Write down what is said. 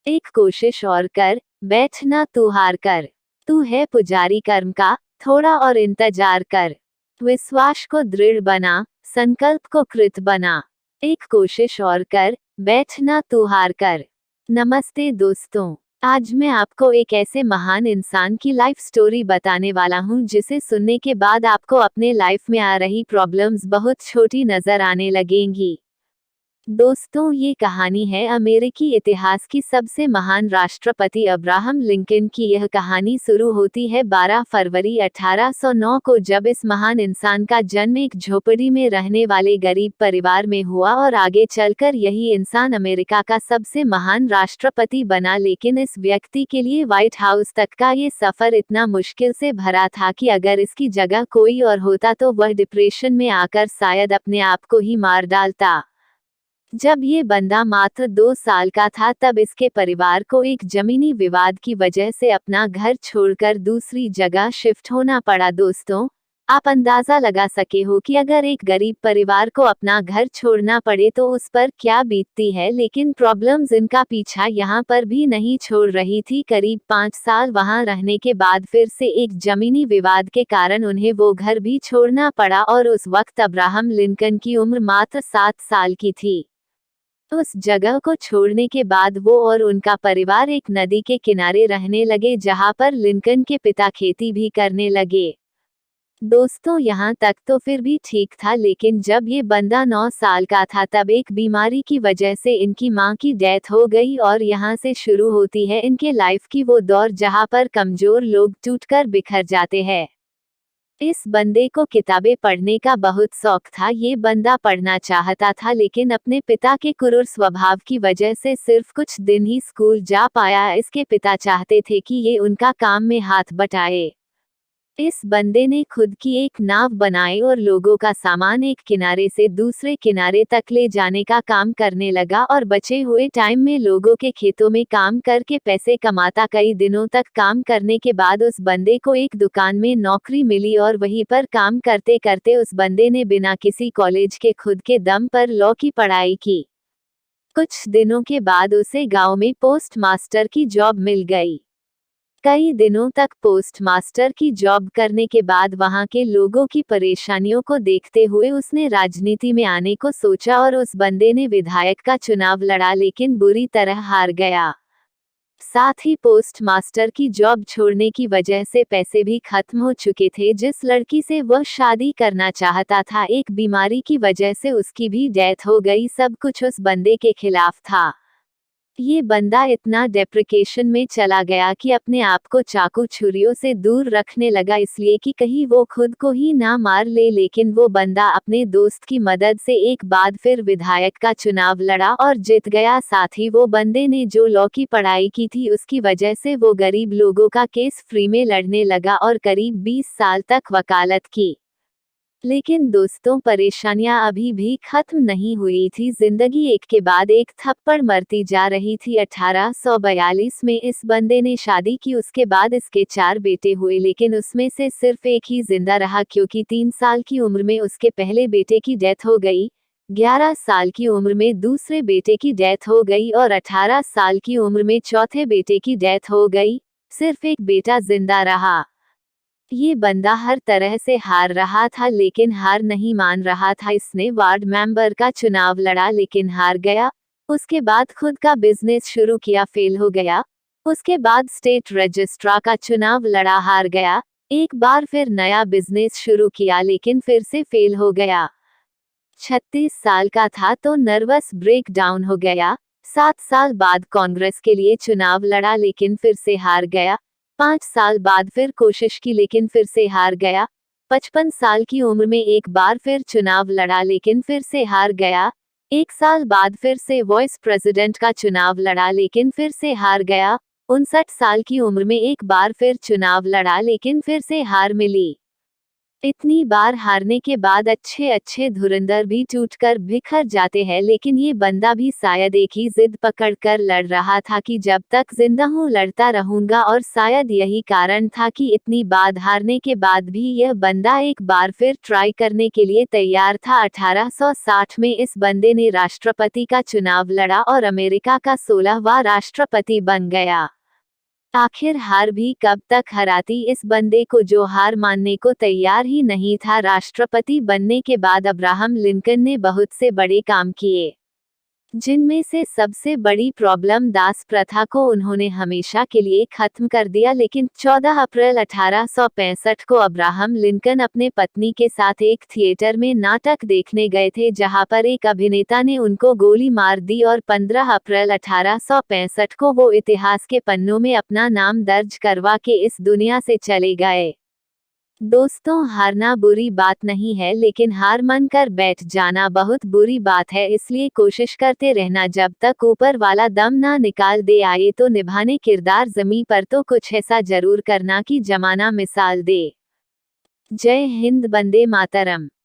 एक कोशिश और कर, बैठना तू हार कर। तू है पुजारी कर्म का, थोड़ा और इंतजार कर। विश्वास को दृढ़ बना, संकल्प को कृत बना। एक कोशिश और कर, बैठना तू हार कर। नमस्ते दोस्तों, आज मैं आपको एक ऐसे महान इंसान की लाइफ स्टोरी बताने वाला हूँ जिसे सुनने के बाद आपको अपने लाइफ में आ रही प्रॉब्लम्स बहुत छोटी नजर आने लगेंगी। दोस्तों, ये कहानी है अमेरिकी इतिहास की सबसे महान राष्ट्रपति अब्राहम लिंकन की। यह कहानी शुरू होती है 12 फरवरी 1809 को, जब इस महान इंसान का जन्म एक झोपड़ी में रहने वाले गरीब परिवार में हुआ और आगे चलकर यही इंसान अमेरिका का सबसे महान राष्ट्रपति बना। लेकिन इस व्यक्ति के लिए व्हाइट हाउस तक का ये सफर इतना मुश्किल से भरा था कि अगर इसकी जगह कोई और होता तो वह डिप्रेशन में आकर शायद अपने आप को ही मार डालता। जब ये बंदा मात्र 2 साल का था तब इसके परिवार को एक जमीनी विवाद की वजह से अपना घर छोड़कर दूसरी जगह शिफ्ट होना पड़ा। दोस्तों, आप अंदाजा लगा सके हो कि अगर एक गरीब परिवार को अपना घर छोड़ना पड़े तो उस पर क्या बीतती है। लेकिन प्रॉब्लम्स इनका पीछा यहाँ पर भी नहीं छोड़ रही थी। करीब 5 साल वहाँ रहने के बाद फिर से एक जमीनी विवाद के कारण उन्हें वो घर भी छोड़ना पड़ा और उस वक्त अब्राहम लिंकन की उम्र मात्र 7 साल की थी। उस जगह को छोड़ने के बाद वो और उनका परिवार एक नदी के किनारे रहने लगे, जहां पर लिंकन के पिता खेती भी करने लगे। दोस्तों, यहाँ तक तो फिर भी ठीक था, लेकिन जब ये बंदा 9 साल का था तब एक बीमारी की वजह से इनकी मां की डेथ हो गई और यहाँ से शुरू होती है इनके लाइफ की वो दौर जहाँ पर कमजोर लोग टूटकर बिखर जाते हैं। इस बंदे को किताबें पढ़ने का बहुत शौक था। ये बंदा पढ़ना चाहता था, लेकिन अपने पिता के क्रूर स्वभाव की वजह से सिर्फ कुछ दिन ही स्कूल जा पाया। इसके पिता चाहते थे कि ये उनका काम में हाथ बटाए। इस बंदे ने खुद की एक नाव बनाई और लोगों का सामान एक किनारे से दूसरे किनारे तक ले जाने का काम करने लगा और बचे हुए टाइम में लोगों के खेतों में काम करके पैसे कमाता। कई दिनों तक काम करने के बाद उस बंदे को एक दुकान में नौकरी मिली और वहीं पर काम करते करते उस बंदे ने बिना किसी कॉलेज के खुद के दम पर लॉ की पढ़ाई की। कुछ दिनों के बाद उसे गांव में पोस्ट मास्टर की जॉब मिल गई। कई दिनों तक पोस्ट मास्टर की जॉब करने के बाद वहां के लोगों की परेशानियों को देखते हुए उसने राजनीति में आने को सोचा और उस बंदे ने विधायक का चुनाव लड़ा, लेकिन बुरी तरह हार गया। साथ ही पोस्ट मास्टर की जॉब छोड़ने की वजह से पैसे भी खत्म हो चुके थे। जिस लड़की से वह शादी करना चाहता था, एक बीमारी की वजह से उसकी भी डेथ हो गई। सब कुछ उस बंदे के खिलाफ था। ये बंदा इतना डिप्रेशन में चला गया कि अपने आप को चाकू छुरियों से दूर रखने लगा, इसलिए कि कहीं वो खुद को ही ना मार ले। लेकिन वो बंदा अपने दोस्त की मदद से एक बार फिर विधायक का चुनाव लड़ा और जीत गया। साथ ही वो बंदे ने जो लॉ की पढ़ाई की थी उसकी वजह से वो गरीब लोगों का केस फ्री में लड़ने लगा और करीब 20 साल तक वकालत की। लेकिन दोस्तों, परेशानियां अभी भी खत्म नहीं हुई थी। जिंदगी एक के बाद एक थप्पड़ मरती जा रही थी। 1842 में इस बंदे ने शादी की। उसके बाद इसके 4 बेटे हुए, लेकिन उसमें से सिर्फ एक ही जिंदा रहा, क्योंकि 3 साल की उम्र में उसके पहले बेटे की डेथ हो गई, 11 साल की उम्र में दूसरे बेटे की डेथ हो गई और 18 साल की उम्र में चौथे बेटे की डेथ हो गई। सिर्फ एक बेटा जिंदा रहा। ये बंदा हर तरह से हार रहा था, लेकिन हार नहीं मान रहा था। इसने वार्ड मेंबर का चुनाव लड़ा, लेकिन हार गया। उसके बाद खुद का बिजनेस शुरू किया, फेल हो गया। उसके बाद स्टेट रजिस्ट्रार का चुनाव लड़ा, हार गया। एक बार फिर नया बिजनेस शुरू किया, लेकिन फिर से फेल हो गया। 36 साल का था तो नर्वस ब्रेक डाउन हो गया। 7 साल बाद कांग्रेस के लिए चुनाव लड़ा, लेकिन फिर से हार गया। 5 साल बाद फिर कोशिश की, लेकिन फिर से हार गया। 55 साल की उम्र में एक बार फिर चुनाव लड़ा, लेकिन फिर से हार गया। 1 साल बाद फिर से वाइस प्रेसिडेंट का चुनाव लड़ा, लेकिन फिर से हार गया। 59 साल की उम्र में एक बार फिर चुनाव लड़ा, लेकिन फिर से हार मिली। इतनी बार हारने के बाद अच्छे अच्छे धुरंधर भी टूटकर बिखर जाते हैं, लेकिन ये बंदा भी शायद एक ही जिद पकड़कर लड़ रहा था कि जब तक जिंदा हूँ लड़ता रहूंगा, और शायद यही कारण था कि इतनी बार हारने के बाद भी यह बंदा एक बार फिर ट्राई करने के लिए तैयार था। 1860 में इस बंदे ने राष्ट्रपति का चुनाव लड़ा और अमेरिका का 16वां राष्ट्रपति बन गया। आखिर हार भी कब तक हराती इस बंदे को, जो हार मानने को तैयार ही नहीं था। राष्ट्रपति बनने के बाद अब्राहम लिंकन ने बहुत से बड़े काम किए, जिनमें से सबसे बड़ी प्रॉब्लम दास प्रथा को उन्होंने हमेशा के लिए खत्म कर दिया। लेकिन 14 अप्रैल 1865 को अब्राहम लिंकन अपने पत्नी के साथ एक थिएटर में नाटक देखने गए थे, जहां पर एक अभिनेता ने उनको गोली मार दी और 15 अप्रैल 1865 को वो इतिहास के पन्नों में अपना नाम दर्ज करवा के इस दुनिया से चले गए। दोस्तों, हारना बुरी बात नहीं है, लेकिन हार मानकर बैठ जाना बहुत बुरी बात है। इसलिए कोशिश करते रहना जब तक ऊपर वाला दम ना निकाल दे। आए तो निभाने किरदार ज़मीं पर तो कुछ ऐसा जरूर करना कि जमाना मिसाल दे। जय हिंद, वंदे मातरम।